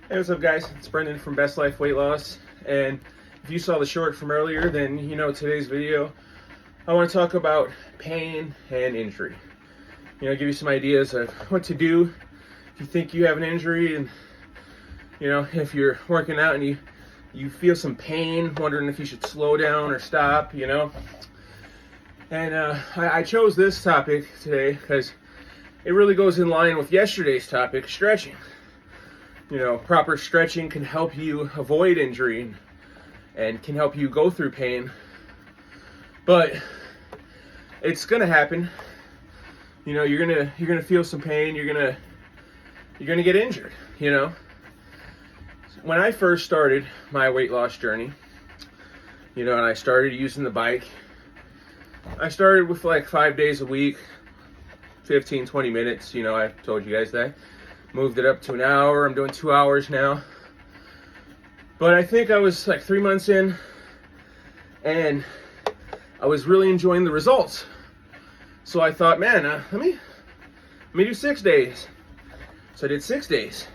Hey, what's up, guys? It's Brendan from Best Life Weight Loss. And if you saw the short from earlier, then you know today's video, I want to talk about pain and injury. Give you some ideas of what to do if you think you have an injury, and if you're working out and you feel some pain, wondering if you should slow down or stop. And I chose this topic today because it really goes in line with yesterday's topic, stretching. Proper stretching can help you avoid injury and can help you go through pain. But it's gonna happen. You're gonna feel some pain. You're gonna get injured. When I first started my weight loss journey, and I started using the bike, I started with like 5 days a week, 15, 20 minutes. I told you guys that. Moved it up to an hour. I'm doing 2 hours now. But I think I was like 3 months in, and I was really enjoying the results. So I thought, man, let me do 6 days. So I did 6 days.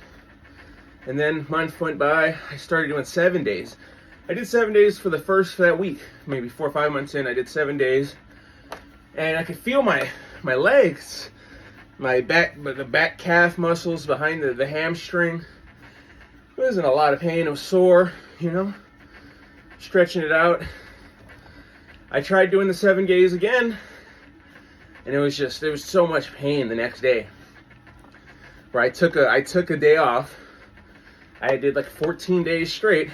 And then a month went by, I started doing 7 days. I did 7 days for that week. Maybe 4 or 5 months in, I did 7 days. And I could feel my legs, my back, the back calf muscles behind the hamstring. It wasn't a lot of pain. It was sore, stretching it out. I tried doing the 7 days again, and there was so much pain the next day. Where I took a day off. I did like 14 days straight,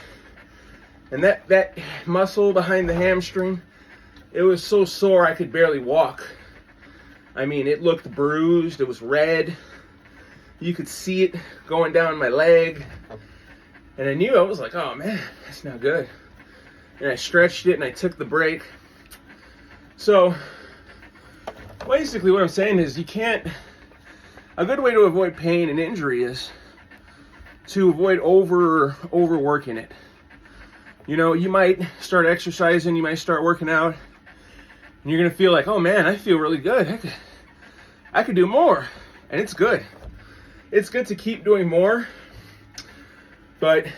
and that muscle behind the hamstring, it was so sore I could barely walk. I mean, it looked bruised. It was red. You could see it going down my leg. And I knew, I was like, oh man, that's not good. And I stretched it and I took the break. So basically what I'm saying is a good way to avoid pain and injury is to avoid overworking it. You might start exercising, you might start working out, and you're gonna feel like, oh man, I feel really good. I could do more, and it's good. It's good to keep doing more, but if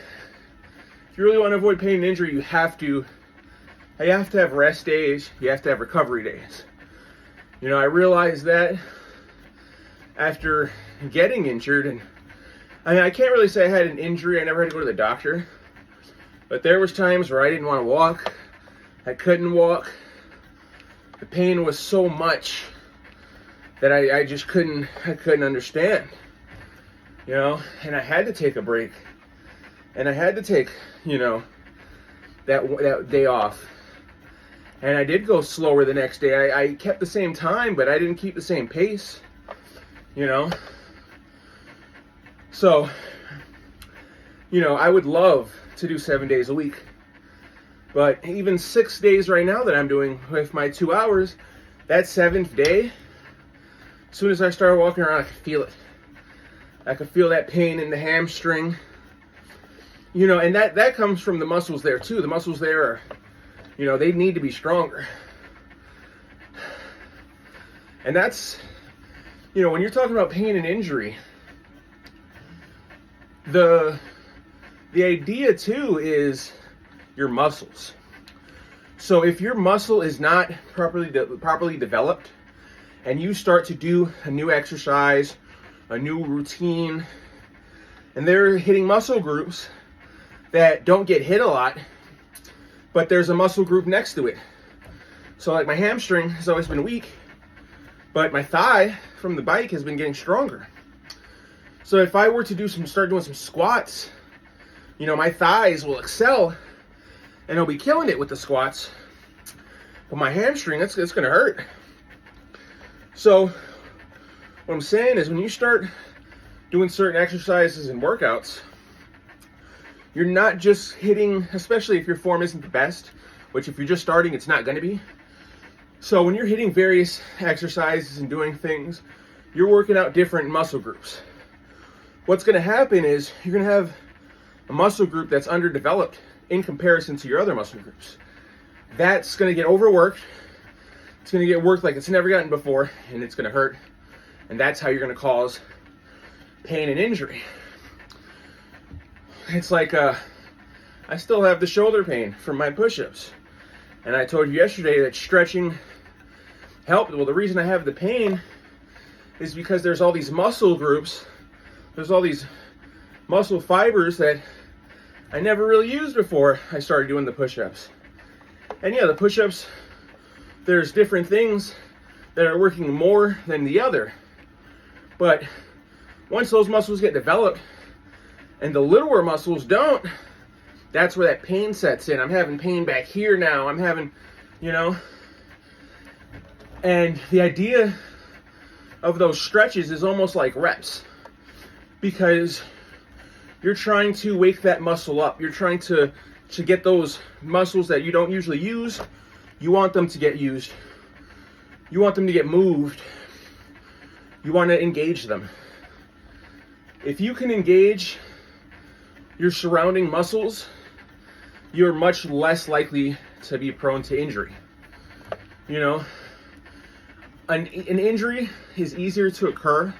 you really want to avoid pain and injury, you have to have rest days. You have to have recovery days. I realized that after getting injured, and I can't really say I had an injury. I never had to go to the doctor, but there was times where I didn't want to walk. I couldn't walk. The pain was so much that I just couldn't understand, and I had to take a break, and I had to take, that day off, and I did go slower the next day. I kept the same time, but I didn't keep the same pace, so, I would love to do 7 days a week, but even 6 days right now that I'm doing with my 2 hours, that 7th day, as soon as I started walking around, I could feel it. I could feel that pain in the hamstring. And that comes from the muscles there too. The muscles there are, they need to be stronger. And that's, when you're talking about pain and injury, the idea too is your muscles. So if your muscle is not properly developed, and you start to do a new exercise, a new routine, and they're hitting muscle groups that don't get hit a lot, but there's a muscle group next to it. So like my hamstring has always been weak, but my thigh from the bike has been getting stronger. So if I were to start doing some squats, my thighs will excel and I'll be killing it with the squats. But my hamstring, it's going to hurt. So what I'm saying is when you start doing certain exercises and workouts, you're not just hitting, especially if your form isn't the best, which if you're just starting, it's not going to be. So when you're hitting various exercises and doing things, you're working out different muscle groups. What's going to happen is you're going to have a muscle group that's underdeveloped in comparison to your other muscle groups. That's going to get overworked. It's going to get worked like it's never gotten before, and it's going to hurt. And that's how you're going to cause pain and injury. it's like I still have the shoulder pain from my push-ups. And I told you yesterday that stretching helped. Well, the reason I have the pain is because there's all these muscle groups, there's all these muscle fibers that I never really used before I started doing the push-ups. And yeah, the push-ups, there's different things that are working more than the other. But once those muscles get developed and the littler muscles don't, that's where that pain sets in. I'm having pain back here now. I'm having, you know. And the idea of those stretches is almost like reps, because you're trying to wake that muscle up. You're trying to get those muscles that you don't usually use, you want them to get used. You want them to get moved. You want to engage them. If you can engage your surrounding muscles, you're much less likely to be prone to injury. You know, an injury is easier to occur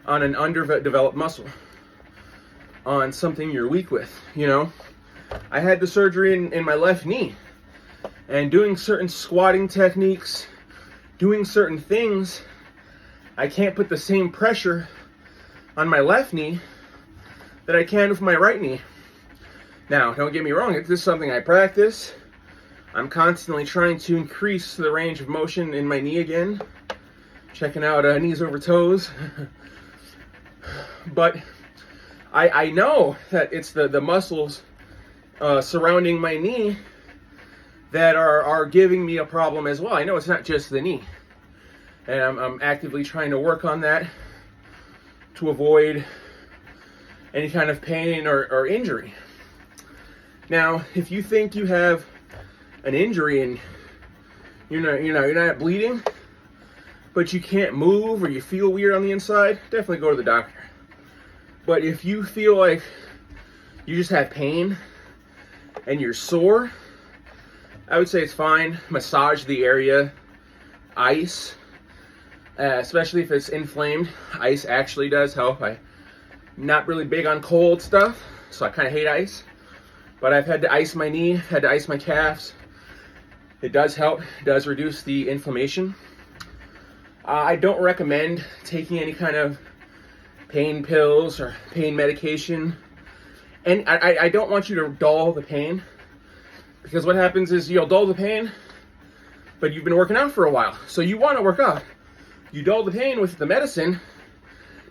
on an underdeveloped muscle, on something you're weak with. You know, I had the surgery in my left knee, and doing certain squatting techniques, doing certain things, I can't put the same pressure on my left knee that I can with my right knee. Now, don't get me wrong, this is something I practice. I'm constantly trying to increase the range of motion in my knee again, checking out knees over toes. But I know that it's the muscles surrounding my knee that are giving me a problem as well. I know it's not just the knee. And I'm actively trying to work on that to avoid any kind of pain or injury. Now, if you think you have an injury and you're not bleeding, but you can't move or you feel weird on the inside, definitely go to the doctor. But if you feel like you just have pain and you're sore, I would say it's fine. Massage the area. Ice, especially if it's inflamed. Ice actually does help. I'm not really big on cold stuff, so I kind of hate ice. But I've had to ice my knee, had to ice my calves. It does help. It does reduce the inflammation. I don't recommend taking any kind of pain pills or pain medication. And I don't want you to dull the pain. Because what happens is you'll dull the pain, but you've been working out for a while. So you want to work out. You dull the pain with the medicine.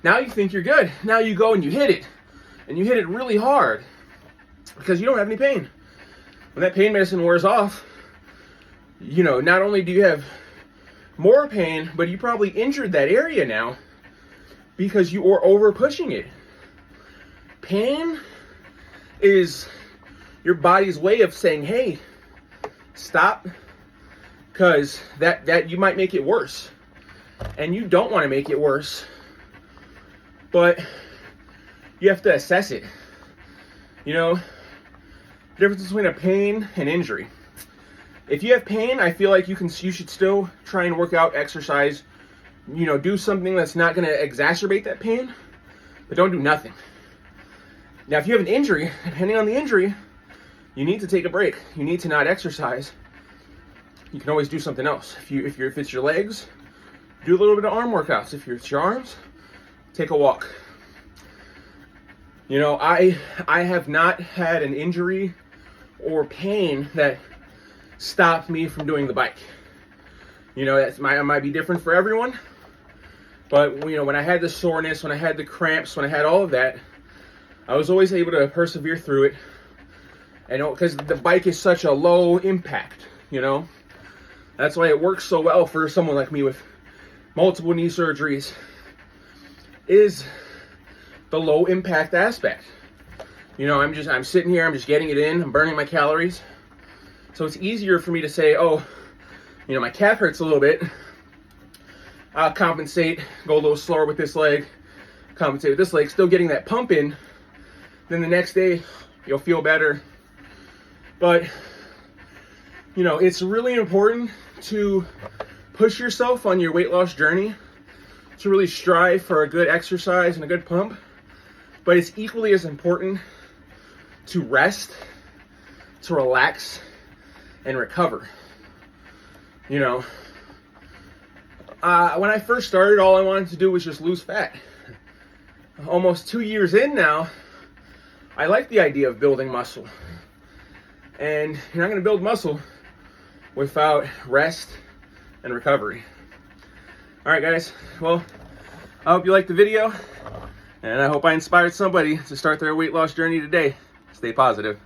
Now you think you're good. Now you go and you hit it. And you hit it really hard. Because you don't have any pain. When that pain medicine wears off, you know, not only do you have more pain, but you probably injured that area now because you were over pushing it. Pain is your body's way of saying, hey, stop, because that you might make it worse. And you don't want to make it worse. But you have to assess it. You know, the difference between a pain and injury. If you have pain, I feel like you should still try and work out, exercise, you know, do something that's not going to exacerbate that pain, but don't do nothing. Now, if you have an injury, depending on the injury, you need to take a break. You need to not exercise. You can always do something else. If it's your legs, do a little bit of arm workouts. If it's your arms, take a walk. You know, I have not had an injury or pain that stopped me from doing the bike. You know, it might be different for everyone, but you know, when I had the soreness, when I had the cramps, when I had all of that, I was always able to persevere through it. And because the bike is such a low impact, you know, that's why it works so well for someone like me with multiple knee surgeries, is the low impact aspect. You know, I'm sitting here, I'm just getting it in, I'm burning my calories. So it's easier for me to say, oh, you know, my calf hurts a little bit. I'll compensate, go a little slower with this leg, compensate with this leg, still getting that pump in. Then the next day, you'll feel better. But, you know, it's really important to push yourself on your weight loss journey, to really strive for a good exercise and a good pump. But it's equally as important to rest, to relax, and recover. You know, when I first started, all I wanted to do was just lose fat. Almost 2 years in now, I like the idea of building muscle. And you're not going to build muscle without rest and recovery. All right, guys. Well, I hope you liked the video, and I hope I inspired somebody to start their weight loss journey today. Stay positive.